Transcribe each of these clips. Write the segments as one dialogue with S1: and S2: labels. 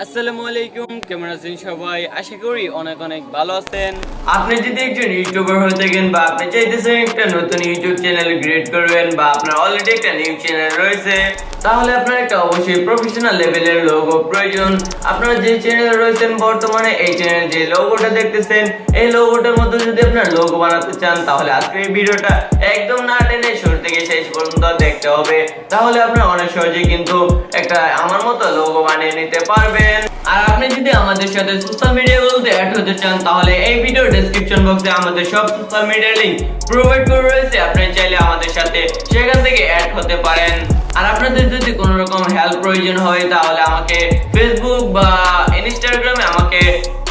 S1: আসসালামু আলাইকুম, কেমন আছেন সবাই? আশা করি অনেক অনেক ভালো আছেন। আপনি যদি একজন ইউটিউবার হয়ে থাকেন বা আপনি চাইতেছেন একটা নতুন ইউটিউব চ্যানেল ক্রিয়েট করবেন বা আপনার অলরেডি একটা নিউ চ্যানেল রয়েছে, তাহলে আপনার একটা অবশ্যই প্রফেশনাল লেভেলের লোগো প্রয়োজন। আপনারা যে চ্যানেলে রয়েছেন বর্তমানে এই চ্যানেলে যে লোগোটা দেখতেছেন, এই লোগোটার মধ্যে যদি আপনার লোগো বানাতে চান তাহলে আজকে এই ভিডিওটা একদম না টেনে শুরু থেকে শেষ পর্যন্ত দেখতে হবে। তাহলে আপনারা অনেক সহজেই কিন্তু একটা আমার মতো লোগো বানিয়ে নিতে পারবেন। আর আপনি যদি আমাদের সাথে সোশ্যাল মিডিয়াগুলোতে অ্যাড হতে চান তাহলে এই ভিডিও ডেসক্রিপশন বক্সে আমাদের সব সোশ্যাল মিডিয়ার লিংক প্রোভাইড করা রয়েছে। আপনি চাইলে আমাদের সাথে সেখান থেকে অ্যাড হতে পারেন। আর আপনাদের যদি কোনো রকম হেল্প প্রয়োজন হয় তাহলে আমাকে ফেসবুক বা ইনস্টাগ্রামে আমাকে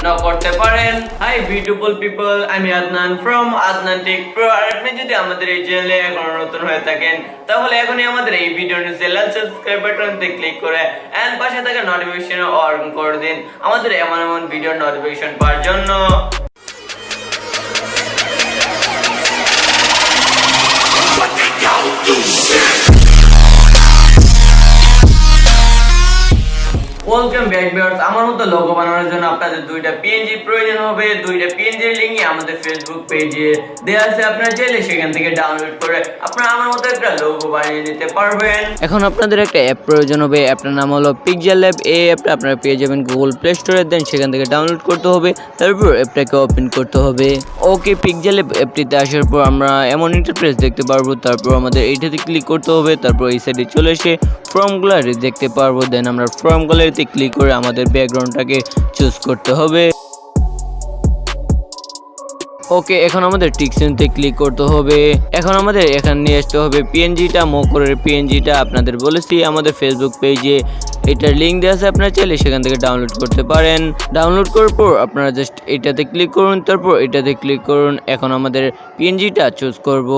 S1: নক করতে পারেন। হাই বিউটিফুল পিপল, আমি Adnan from Adnan Tech Pro. আর আপনি যদি আমাদের এই চ্যানেলে এখনো নতুন হয়ে থাকেন তাহলে এখনই আমাদের এই ভিডিওর নিচে লাল সাবস্ক্রাইব বাটনতে ক্লিক করে এন্ড পাশে থাকা নোটিফিকেশন অন করে দিন আমাদের এমন এমন ভিডিওর নোটিফিকেশন পাওয়ার জন্য। Welcome back viewers. আমার মতো লোগো বানানোর জন্য আপনাদের দুইটা পিএনজি প্রয়োজন হবে। দুইটা পিএনজি এর লিংক আমাদের ফেসবুক পেজে দেয়া আছে, আপনারা চাইলে সেখান থেকে ডাউনলোড করে আপনারা আমার মতো একটা লোগো বানিয়ে নিতে পারবেন। এখন আপনাদের একটা অ্যাপ প্রয়োজন হবে। অ্যাপটার নাম হলো পিক্সেল অ্যাপ। এই অ্যাপটা আপনারা পেয়ে যাবেন গুগল প্লে স্টোরে, দেন সেখান থেকে ডাউনলোড করতে হবে, তারপর অ্যাপটাকে ওপেন করতে হবে। ওকে, পিক্সেল অ্যাপটিতে আসার পর আমরা এমন ইন্টারফেস দেখতে পারবো। তারপর আমাদের এইটাতে ক্লিক করতে হবে, তারপর এই সাইডে চলে এসে ফ্রম গ্যালারি দেখতে পারবো। দেন আমরা ফ্রম গ্যালারিতে ক্লিক করে আমাদের ব্যাকগ্রাউন্ডটাকে চুজ করতে হবে। ওকে, এখন আমাদের টিকসেনতে ক্লিক করতে হবে। এখন আমাদের এখানে নিয়ে আসতে হবে পিএনজিটা, মোকরের পিএনজিটা। আপনাদের বলেছি আমাদের ফেসবুক পেজে এটার লিঙ্ক দেওয়া আছে, আপনারা চাইলে সেখান থেকে ডাউনলোড করতে পারেন। ডাউনলোড করার পর আপনারা জাস্ট এটাতে ক্লিক করুন, তারপর এটাতে ক্লিক করুন। এখন আমাদের পিএনজিটা চুজ করব।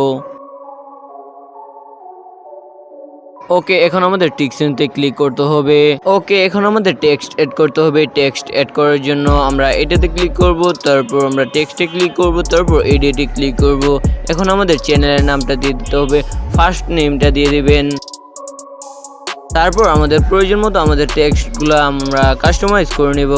S1: ওকে, এখন আমাদের টিকসেনতে ক্লিক করতে হবে। ওকে, এখন আমাদের টেক্সট এড করতে হবে। টেক্সট এড করার জন্য আমরা এটাতে ক্লিক করব, তারপর আমরা টেক্সটে ক্লিক করব, তারপর এডিটে ক্লিক করব। এখন আমাদের চ্যানেলের নামটা দিয়ে দিতে হবে, ফার্স্ট নেমটা দিয়ে দিবেন। তারপর আমাদের প্রয়োজন মতো আমাদের টেক্সটগুলো আমরা কাস্টমাইজ করে নেব।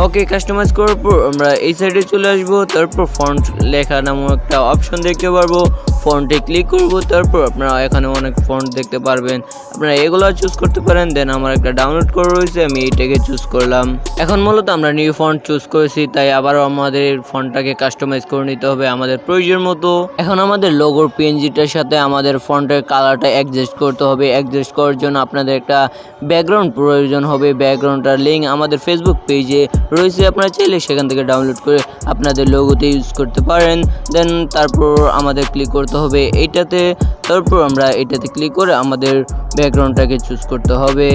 S1: ওকে, কাস্টমাইজ করার পর আমরা এই সাইডে চলে আসব, তারপর ফন্ট লেখা নামক একটা অপশন দেখতে পারবো। ফন্টে ক্লিক করব, তারপর আপনারা এখানে অনেক ফন্ট দেখতে পারবেন, আপনারা এগুলো চুজ করতে পারেন। দেন আমার একটা ডাউনলোড করা রয়েছে, আমি এইটাকে চুজ করলাম। এখন মূলত আমরা নিউ ফন্ট চুজ করেছি, তাই আবারও আমাদের ফন্টটাকে কাস্টমাইজ করে নিতে হবে আমাদের প্রয়োজন মতো। এখন আমাদের লোগোর পিএনজিটার সাথে আমাদের ফন্টের কালারটা অ্যাডজাস্ট করতে হবে। অ্যাডজাস্ট করার জন্য আপনাদের একটা ব্যাকগ্রাউন্ড প্রয়োজন হবে। ব্যাকগ্রাউন্ডটার লিঙ্ক আমাদের ফেসবুক পেজে রয়েছে, আপনারা চাইলে সেখান থেকে ডাউনলোড করে আপনাদের লোগোতে ইউজ করতে পারেন। দেন তারপর আমাদের ক্লিক করতে হবে এইটাতে, তারপর আমরা এটাতে ক্লিক করে আমাদের ব্যাকগ্রাউন্ডটাকে চুজ করতে হবে।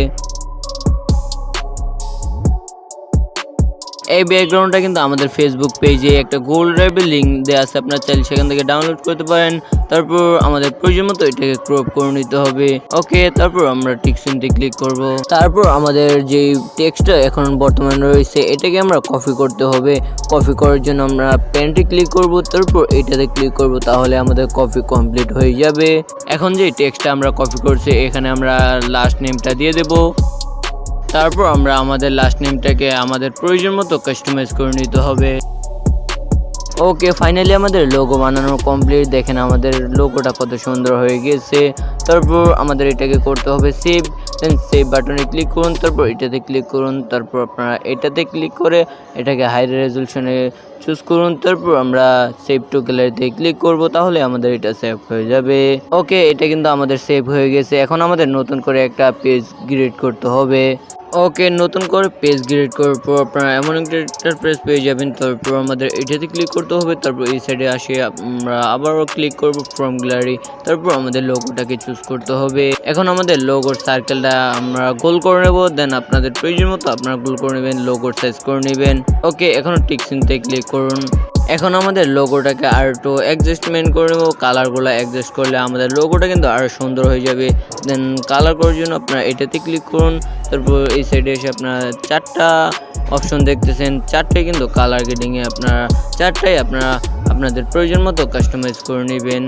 S1: এই ব্যাকগ্রাউন্ডটা কিন্তু আমাদের ফেসবুক পেজে একটা গুগল ড্রাইভের লিঙ্ক দেওয়া আছে, আপনারা চাইলে সেখান থেকে ডাউনলোড করতে পারেন। তারপর আমাদের প্রয়োজন মতো এটাকে ক্রপ করে নিতে হবে। ওকে, তারপর আমরা টিকসেনতে ক্লিক করব। তারপর আমাদের যে টেক্সটটা এখন বর্তমানে রয়েছে এটাকে আমরা কপি করতে হবে। কপি করার জন্য আমরা পেনটি ক্লিক করব, তারপর এটাতে ক্লিক করব, তাহলে আমাদের কপি কমপ্লিট হয়ে যাবে। এখন যে টেক্সটটা আমরা কপি করছি এখানে আমরা লাস্ট নেমটা দিয়ে দেব। তারপর আমরা আমাদের লাস্ট নেমটাকে আমাদের প্রয়োজন মতো কাস্টমাইজ করে নিতে হবে। ওকে, ফাইনালি আমাদের লোগো বানানো কমপ্লিট। দেখেন আমাদের লোগোটা কত সুন্দর হয়ে গেছে। তারপর আমাদের এটাকে করতে হবে সেভ। দেন সেভ বাটনে ক্লিক করুন, তারপর এটাতে ক্লিক করুন, তারপর আপনারা এটাতে ক্লিক করে এটাকে হাই রেজলিউশনে চুজ করুন। তারপর আমরা সেভ টু গ্যালারিতে ক্লিক করব, তাহলে আমাদের এটা সেভ হয়ে যাবে। ওকে, এটা কিন্তু আমাদের সেভ হয়ে গেছে। এখন আমাদের নতুন করে একটা পেজ ক্রিয়েট করতে হবে। ওকে, নতুন করে পেজ ক্রিয়েট করার পর আপনারা এমন একটা ইন্টারফেস পেয়ে যাবেন। তারপর আমাদের এটাতে ক্লিক করতে হবে, তারপর এই সাইডে আসে আমরা আবারও ক্লিক করব ফ্রম গ্যালারি, তারপর আমাদের লোগোটাকে চুজ করতে হবে। এখন আমাদের লোগোর সার্কেলটা আমরা গোল করে নেব। দেন আপনাদের প্রয়োজন মতো আপনারা গোল করে নেবেন, লোগোর সাইজ করে নেবেন। ওকে, এখন টিকসেনতে ক্লিক করুন। এখন আমাদের লোগোটাকে আর একটু অ্যাডজাস্টমেন্ট করে নেব। কালারগুলো অ্যাডজাস্ট করলে আমাদের লোগোটা কিন্তু আরও সুন্দর হয়ে যাবে। দেন কালার করার জন্য আপনারা এটাতে ক্লিক করুন, তারপর এই সাইডে এসে আপনারা চারটা অপশন দেখতেছেন, চারটাই কিন্তু কালার গ্রেডিংয়ে আপনারা চারটাই আপনাদের প্রয়োজন মতো কাস্টমাইজ করে নেবেন।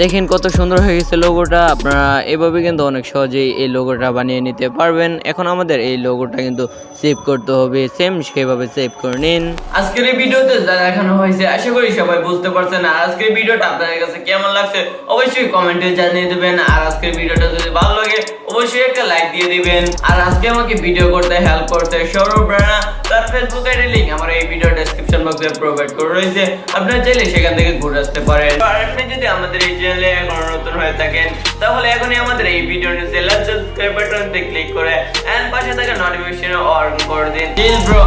S1: দেখেন কত সুন্দর হয়ে গেছে লোগোটা। আপনারা এভাবে কিন্তু অনেক সহজেই এই লোগোটা বানিয়ে নিতে পারবেন। এখন আমাদের এই লোগোটা কিন্তু সেভ করতে হবে, সেম সেভাবে সেভ করে নিন। আজকের এই ভিডিওতে যা দেখানো হয়েছে আশা করি সবাই বুঝতে পারছেন। আর আজকের ভিডিওটা আপনাদের কাছে কেমন লাগছে অবশ্যই কমেন্টে জানিয়ে দিবেন। আর আজকের ভিডিওটা যদি ভালো লাগে অবশ্যই একটা লাইক দিয়ে দিবেন। আর আজকে আমাকে ভিডিও করতে হেল্প করতে সৌরভ রানা, তার ফেসবুক আইডি লিংক আমার এই ভিডিও ডেসক্রিপশন বক্সে প্রোভাইড করে রয়েছে, আপনারা চাইলে সেখান থেকে ঘুরে আসতে পারেন। আর আপনি যদি আমাদের এই চ্যানেলে এখনো নতুন হয়ে থাকেন তাহলে এখনই আমাদের এই ভিডিওর নিচে সাবস্ক্রাইব বাটনতে ক্লিক করে এন্ড পাশে থাকা নোটিফিকেশন অন করে দিন। Chill bro.